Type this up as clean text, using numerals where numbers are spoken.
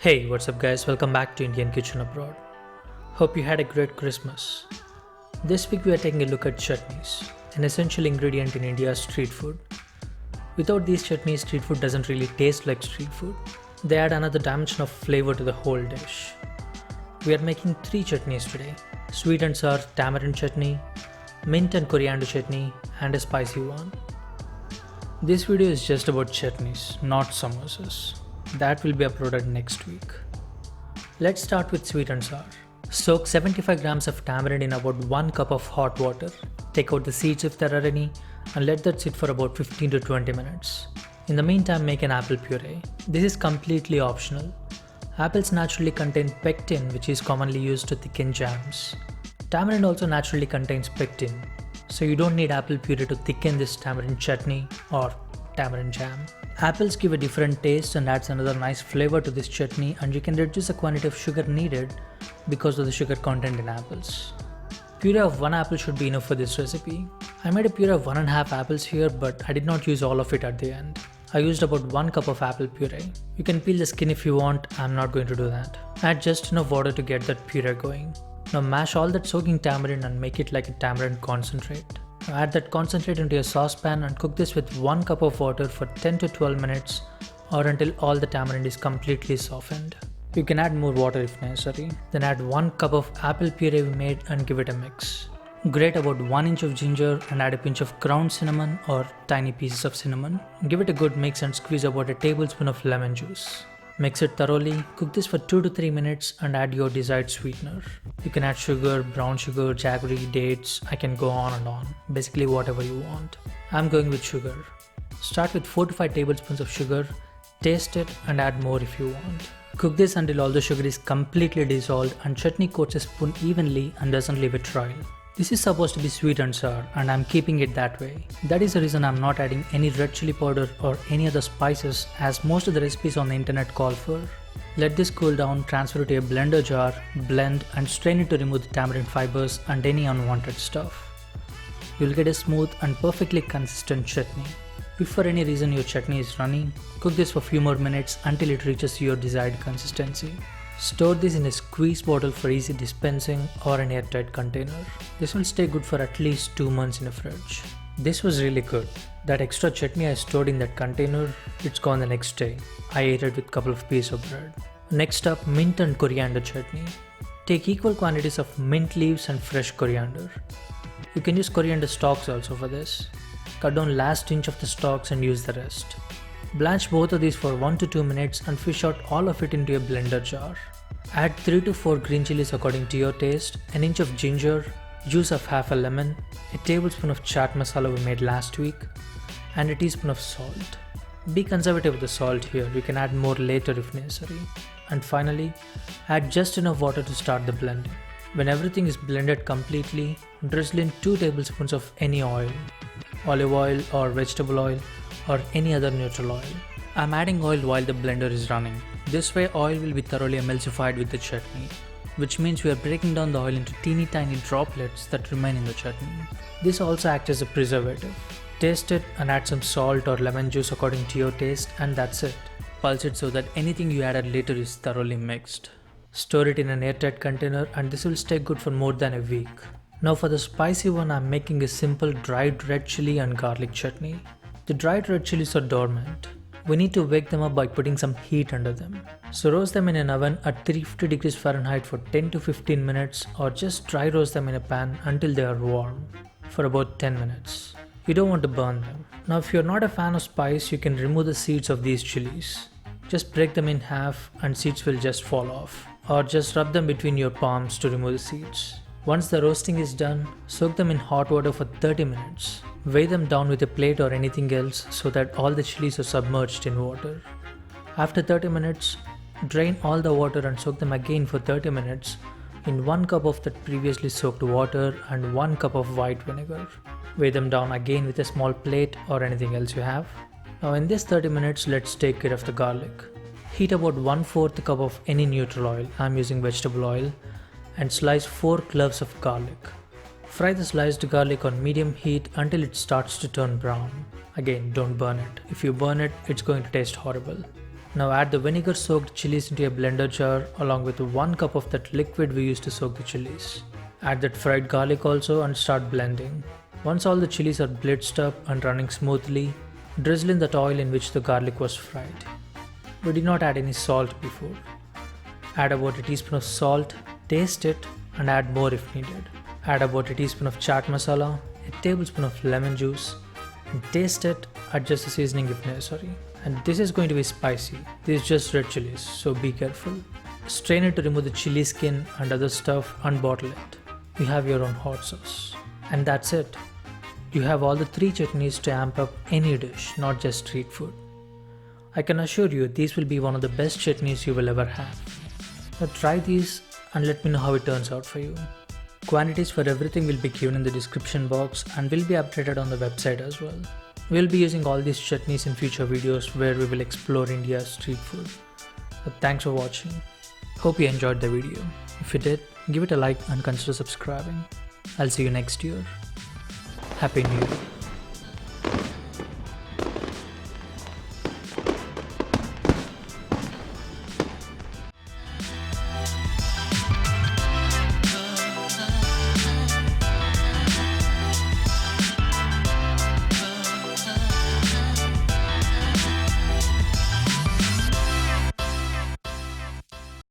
Hey, what's up guys? Welcome back to Indian Kitchen Abroad. Hope you had a great Christmas. This week we are taking a look at chutneys, an essential ingredient in India's street food. Without these chutneys, street food doesn't really taste like street food. They add another dimension of flavor to the whole dish. We are making 3 chutneys today: sweet and sour tamarind chutney, mint and coriander chutney, and a spicy one. This video is just about chutneys, not samosas. That will be uploaded next week. Let's start with sweet and sour. Soak 75 grams of tamarind in about 1 cup of hot water. Take out the seeds if there are any and let that sit for about 15 to 20 minutes. In the meantime, make an apple puree. This is completely optional. Apples naturally contain pectin, which is commonly used to thicken jams. Tamarind also naturally contains pectin, so you don't need apple puree to thicken this tamarind chutney or tamarind jam. Apples give a different taste and adds another nice flavor to this chutney, and you can reduce the quantity of sugar needed because of the sugar content in apples. Puree of 1 apple should be enough for this recipe. I made a puree of 1.5 apples here, but I did not use all of it at the end. I used about 1 cup of apple puree. You can peel the skin if you want, I'm not going to do that. Add just enough water to get that puree going. Now mash all that soaking tamarind and make it like a tamarind concentrate. Now add that concentrate into a saucepan and cook this with 1 cup of water for 10 to 12 minutes or until all the tamarind is completely softened. You can add more water if necessary. Then add 1 cup of apple puree we made and give it a mix. Grate about 1 inch of ginger and add a pinch of ground cinnamon or tiny pieces of cinnamon. Give it a good mix and squeeze about a tablespoon of lemon juice. Mix it thoroughly, cook this for 2 to 3 minutes and add your desired sweetener. You can add sugar, brown sugar, jaggery, dates, I can go on and on. Basically whatever you want. I'm going with sugar. Start with 4 to 5 tablespoons of sugar, taste it and add more if you want. Cook this until all the sugar is completely dissolved and chutney coats a spoon evenly and doesn't leave a trail. This is supposed to be sweet and sour and I'm keeping it that way. That is the reason I'm not adding any red chili powder or any other spices as most of the recipes on the internet call for. Let this cool down, transfer it to a blender jar, blend and strain it to remove the tamarind fibers and any unwanted stuff. You'll get a smooth and perfectly consistent chutney. If for any reason your chutney is runny, cook this for a few more minutes until it reaches your desired consistency. Store this in a squeeze bottle for easy dispensing or an airtight container. This will stay good for at least 2 months in a fridge. This was really good. That extra chutney I stored in that container, it's gone the next day. I ate it with a couple of pieces of bread. Next up, mint and coriander chutney. Take equal quantities of mint leaves and fresh coriander. You can use coriander stalks also for this. Cut down last inch of the stalks and use the rest. Blanch both of these for 1 to 2 minutes and fish out all of it into a blender jar. Add 3 to 4 green chilies according to your taste, an inch of ginger, juice of half a lemon, a tablespoon of chaat masala we made last week, and a teaspoon of salt. Be conservative with the salt here, you can add more later if necessary. And finally, add just enough water to start the blending. When everything is blended completely, drizzle in 2 tablespoons of any oil, olive oil or vegetable oil, or any other neutral oil. I'm adding oil while the blender is running. This way oil will be thoroughly emulsified with the chutney, which means we are breaking down the oil into teeny tiny droplets that remain in the chutney. This also acts as a preservative. Taste it and add some salt or lemon juice according to your taste and that's it. Pulse it so that anything you added later is thoroughly mixed. Store it in an airtight container and this will stay good for more than a week. Now for the spicy one, I'm making a simple dried red chili and garlic chutney. The dried red chilies are dormant. We need to wake them up by putting some heat under them. So roast them in an oven at 350 degrees Fahrenheit for 10 to 15 minutes or just dry roast them in a pan until they are warm for about 10 minutes. You don't want to burn them. Now if you're not a fan of spice, you can remove the seeds of these chilies. Just break them in half and seeds will just fall off. Or just rub them between your palms to remove the seeds. Once the roasting is done, soak them in hot water for 30 minutes. Weigh them down with a plate or anything else so that all the chilies are submerged in water. After 30 minutes, drain all the water and soak them again for 30 minutes in 1 cup of that previously soaked water and 1 cup of white vinegar. Weigh them down again with a small plate or anything else you have. Now in this 30 minutes, let's take care of the garlic. Heat about 1/4 cup of any neutral oil, I'm using vegetable oil, and slice 4 cloves of garlic. Fry the sliced garlic on medium heat until it starts to turn brown. Again, don't burn it. If you burn it, it's going to taste horrible. Now add the vinegar soaked chilies into a blender jar along with 1 cup of that liquid we used to soak the chilies. Add that fried garlic also and start blending. Once all the chilies are blitzed up and running smoothly, drizzle in that oil in which the garlic was fried. We did not add any salt before. Add about a teaspoon of salt, taste it and add more if needed. Add about a teaspoon of chaat masala, a tablespoon of lemon juice and taste it, adjust the seasoning if necessary. And this is going to be spicy. This is just red chilies, so be careful. Strain it to remove the chili skin and other stuff and bottle it. You have your own hot sauce. And that's it. You have all the 3 chutneys to amp up any dish, not just street food. I can assure you these will be one of the best chutneys you will ever have. Now try these and let me know how it turns out for you. Quantities for everything will be given in the description box and will be updated on the website as well. We'll be using all these chutneys in future videos where we will explore India's street food. So thanks for watching. Hope you enjoyed the video. If you did, give it a like and consider subscribing. I'll see you next year. Happy New Year.